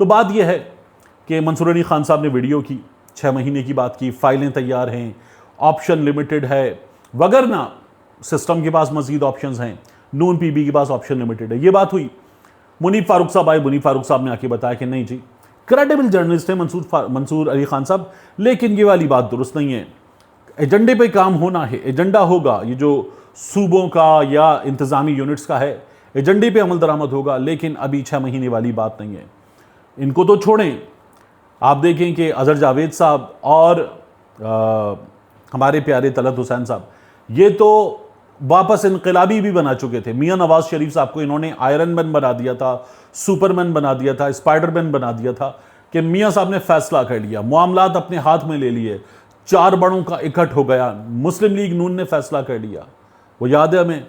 تو بات یہ ہے کہ منصور علی خان صاحب نے ویڈیو کی، 6 مہینے کی بات کی، فائلیں تیار ہیں، آپشن لمیٹڈ ہے، وگرنہ سسٹم کے پاس مزید آپشنز ہیں، نون پی بی کے پاس آپشن لمیٹڈ ہے. یہ بات ہوئی. منیب فاروق صاحب آئے، منیب فاروق صاحب نے آ کے بتایا کہ نہیں جی کریڈیبل جرنلسٹ ہیں منصور علی خان صاحب، لیکن یہ والی بات درست نہیں ہے. ایجنڈے پہ کام ہونا ہے، ایجنڈا ہوگا، یہ جو صوبوں کا یا انتظامی یونٹس کا ہے ایجنڈے پہ عمل درآمد ہوگا، لیکن ابھی 6 مہینے والی بات نہیں ہے. ان کو تو چھوڑیں. آپ دیکھیں کہ اظہر جاوید صاحب اور ہمارے پیارے طلعت حسین صاحب یہ تو واپس انقلابی بھی بنا چکے تھے. میاں نواز شریف صاحب کو انہوں نے آئرن مین بنا دیا تھا، سپر مین بنا دیا تھا، اسپائڈر مین بنا دیا تھا کہ میاں صاحب نے فیصلہ کر لیا، معاملات اپنے ہاتھ میں لے لیے، 4 بڑوں کا اکٹھ ہو گیا، مسلم لیگ نون نے فیصلہ کر لیا. وہ یاد ہے ہمیں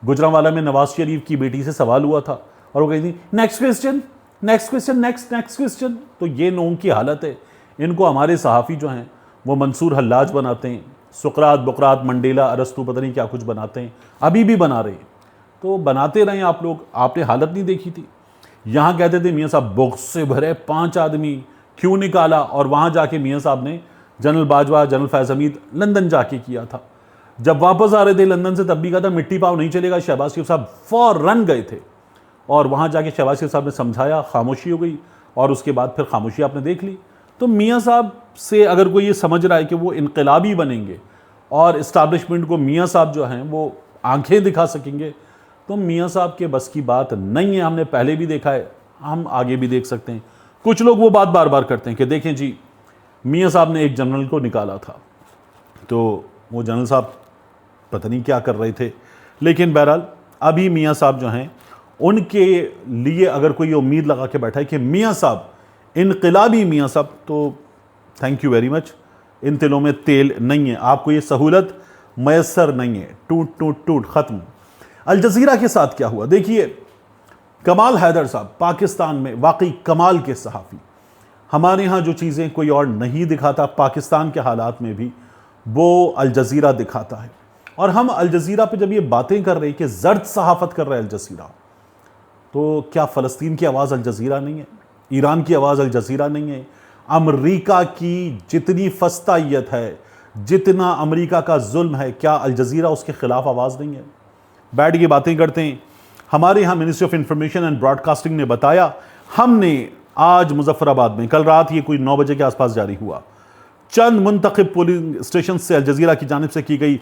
گجرانوالہ میں نواز شریف کی بیٹی سے سوال ہوا تھا اور وہ کہتی تھی next question next question next question. تو یہ لوگوں کی حالت ہے. ان کو ہمارے صحافی جو ہیں وہ منصور حلاج بناتے ہیں، سقراط بقراط منڈیلا ارسطو پتہ نہیں کیا کچھ بناتے ہیں، ابھی بھی بنا رہے ہیں. تو بناتے رہیں آپ لوگ. آپ نے حالت نہیں دیکھی تھی. یہاں کہتے تھے میاں صاحب بغض سے بھرے 5 آدمی کیوں نکالا، اور وہاں جا کے میاں صاحب نے جنرل باجوہ، جنرل فیض حمید لندن جا کے کیا تھا. جب واپس آ رہے تھے لندن سے تب بھی کہا تھا مٹی پاؤ نہیں چلے گا. شہباز شریف صاحب فوراً گئے تھے اور وہاں جا کے شہباز شریف صاحب نے سمجھایا، خاموشی ہو گئی اور اس کے بعد پھر خاموشی آپ نے دیکھ لی. تو میاں صاحب سے اگر کوئی یہ سمجھ رہا ہے کہ وہ انقلابی بنیں گے اور اسٹیبلشمنٹ کو میاں صاحب جو ہیں وہ آنکھیں دکھا سکیں گے، تو میاں صاحب کے بس کی بات نہیں ہے. ہم نے پہلے بھی دیکھا ہے، ہم آگے بھی دیکھ سکتے ہیں. کچھ لوگ وہ بات بار بار کرتے ہیں کہ دیکھیں جی میاں صاحب نے ایک جنرل کو نکالا تھا، تو وہ جنرل صاحب پتہ نہیں کیا کر رہے تھے. لیکن بہرحال ابھی میاں صاحب جو ہیں ان کے لیے اگر کوئی امید لگا کے بیٹھا ہے کہ میاں صاحب انقلابی میاں صاحب، تو تھینک یو ویری مچ. ان تلوں میں تیل نہیں ہے، آپ کو یہ سہولت میسر نہیں ہے. ٹوٹ ٹوٹ ٹوٹ ختم. الجزیرہ کے ساتھ کیا ہوا دیکھیے. کمال حیدر صاحب پاکستان میں واقعی کمال کے صحافی. ہمارے ہاں جو چیزیں کوئی اور نہیں دکھاتا پاکستان کے حالات میں بھی وہ الجزیرہ دکھاتا ہے. اور ہم الجزیرہ پہ جب یہ باتیں کر رہے ہیں کہ زرد صحافت کر رہے الجزیرہ، تو کیا فلسطین کی آواز الجزیرہ نہیں ہے؟ ایران کی آواز الجزیرہ نہیں ہے؟ امریکہ کی جتنی فسطائیت ہے، جتنا امریکہ کا ظلم ہے، کیا الجزیرہ اس کے خلاف آواز نہیں ہے؟ بیٹھ کے باتیں کرتے ہیں. ہمارے ہاں ministry of information and broadcasting نے بتایا، ہم نے آج مظفر آباد میں کل رات یہ کوئی 9 بجے کے آس پاس جاری ہوا، چند منتخب پولنگ اسٹیشن سے الجزیرہ کی جانب سے کی گئی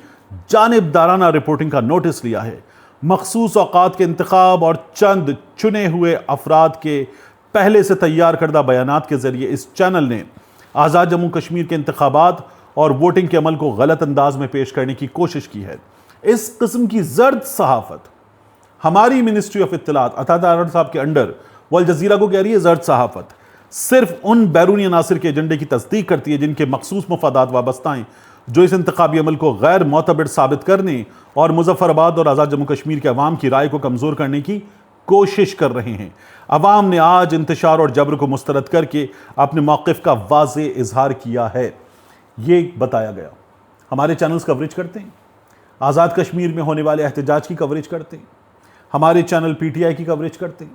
جانبدارانہ رپورٹنگ کا نوٹس لیا ہے. مخصوص اوقات کے انتخاب اور چند چنے ہوئے افراد کے پہلے سے تیار کردہ بیانات کے ذریعے اس چینل نے آزاد جموں کشمیر کے انتخابات اور ووٹنگ کے عمل کو غلط انداز میں پیش کرنے کی کوشش کی ہے. اس قسم کی زرد صحافت ہماری منسٹری آف اطلاعات عطا صاحب کے انڈر وہ الجزیرہ کو کہہ رہی ہے زرد صحافت، صرف ان بیرونی عناصر کے ایجنڈے کی تصدیق کرتی ہے جن کے مخصوص مفادات وابستہ ہیں، جو اس انتخابی عمل کو غیر معتبر ثابت کرنے اور مظفر آباد اور آزاد جموں کشمیر کے عوام کی رائے کو کمزور کرنے کی کوشش کر رہے ہیں. عوام نے آج انتشار اور جبر کو مسترد کر کے اپنے موقف کا واضح اظہار کیا ہے. یہ بتایا گیا. ہمارے چینلز کوریج کرتے ہیں، آزاد کشمیر میں ہونے والے احتجاج کی کوریج کرتے ہیں، ہمارے چینل پی ٹی آئی کی کوریج کرتے ہیں،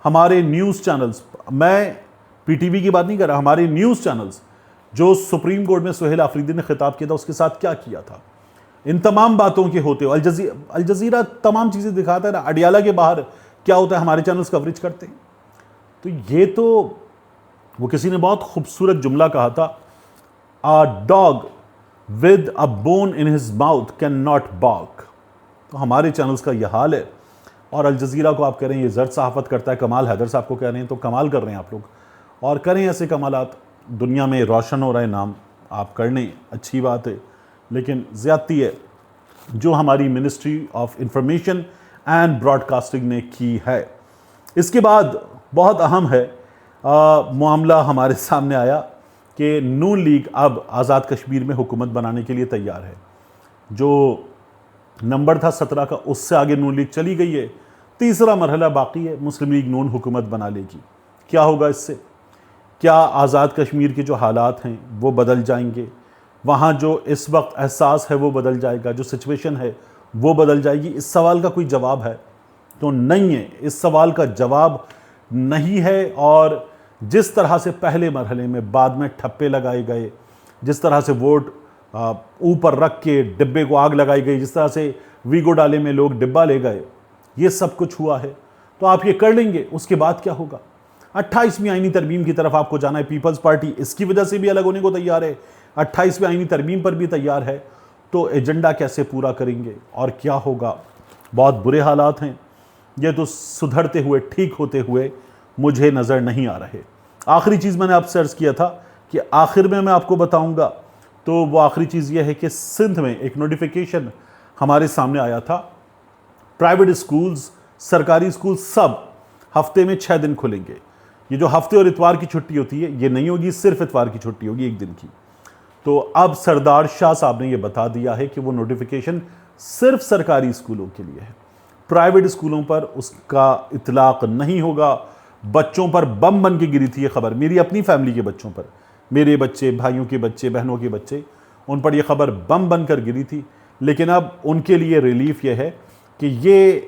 ہمارے نیوز چینلز، میں پی ٹی وی کی بات نہیں کر رہا، ہمارے نیوز چینلز جو سپریم کورٹ میں سہیل آفریدی نے خطاب کیا تھا اس کے ساتھ کیا کیا تھا، ان تمام باتوں کے ہوتے ہو الجزیرہ تمام چیزیں دکھاتا ہے نا. اڈیالہ کے باہر کیا ہوتا ہے ہمارے چینلز کوریج کرتے ہیں. تو یہ تو وہ کسی نے بہت خوبصورت جملہ کہا تھا، a dog with a bone in his mouth cannot bark. تو ہمارے چینلز کا یہ حال ہے. اور الجزیرہ کو آپ کہہ رہے ہیں یہ زرد صحافت کرتا ہے، کمال حیدر صاحب کو کہہ رہے ہیں، تو کمال کر رہے ہیں آپ لوگ. اور کریں ایسے کمالات، دنیا میں روشن ہو رہے نام، آپ کرنے اچھی بات ہے، لیکن زیادتی ہے جو ہماری ministry of information and broadcasting نے کی ہے. اس کے بعد بہت اہم ہے معاملہ ہمارے سامنے آیا کہ نون لیگ اب آزاد کشمیر میں حکومت بنانے کے لیے تیار ہے. جو نمبر تھا 17 کا اس سے آگے نون لیگ چلی گئی ہے. تیسرا مرحلہ باقی ہے، مسلم لیگ نون حکومت بنا لے گی. کیا ہوگا اس سے؟ کیا آزاد کشمیر کے جو حالات ہیں وہ بدل جائیں گے؟ وہاں جو اس وقت احساس ہے وہ بدل جائے گا، جو سچویشن ہے وہ بدل جائے گی؟ اس سوال کا کوئی جواب ہے تو نہیں ہے. اس سوال کا جواب نہیں ہے. اور جس طرح سے پہلے مرحلے میں بعد میں ٹھپے لگائے گئے، جس طرح سے ووٹ اوپر رکھ کے ڈبے کو آگ لگائی گئی، جس طرح سے ویگو ڈالے میں لوگ ڈبہ لے گئے، یہ سب کچھ ہوا ہے۔ تو آپ یہ کر لیں گے، اس کے بعد کیا ہوگا؟ 28ویں آئینی ترمیم کی طرف آپ کو جانا ہے۔ پیپلز پارٹی اس کی وجہ سے بھی الگ ہونے کو تیار ہے، 28ویں آئینی ترمیم پر بھی تیار ہے۔ تو ایجنڈا کیسے پورا کریں گے اور کیا ہوگا؟ بہت برے حالات ہیں، یہ تو سدھرتے ہوئے، ٹھیک ہوتے ہوئے مجھے نظر نہیں آ رہے۔ آخری چیز میں نے آپ سے عرض کیا تھا کہ آخر میں آپ کو بتاؤں گا، تو وہ آخری چیز یہ ہے کہ سندھ میں ایک نوٹیفیکیشن ہمارے سامنے آیا تھا، پرائیویٹ اسکولز، سرکاری اسکول سب ہفتے میں 6 دن کھلیں گے۔ یہ جو ہفتے اور اتوار کی چھٹی ہوتی ہے، یہ نہیں ہوگی، صرف اتوار کی چھٹی ہوگی، 1 دن کی۔ تو اب سردار شاہ صاحب نے یہ بتا دیا ہے کہ وہ نوٹیفیکیشن صرف سرکاری اسکولوں کے لیے ہے، پرائیویٹ اسکولوں پر اس کا اطلاق نہیں ہوگا۔ بچوں پر بم بن کے گری تھی یہ خبر، میری اپنی فیملی کے بچوں پر، میرے بچے، بھائیوں کے بچے، بہنوں کے بچے، ان پر یہ خبر بم بن کر گری تھی۔ لیکن اب ان کے لیے ریلیف یہ ہے کہ یہ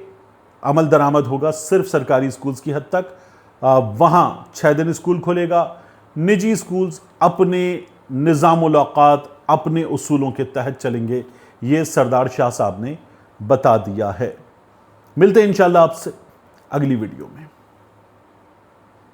عمل درآمد ہوگا صرف سرکاری اسکولز کی حد تک، وہاں 6 دن اسکول کھلے گا۔ نجی اسکولز اپنے نظام الاوقات، اپنے اصولوں کے تحت چلیں گے، یہ سردار شاہ صاحب نے بتا دیا ہے۔ ملتے ہیں انشاءاللہ آپ سے اگلی ویڈیو میں۔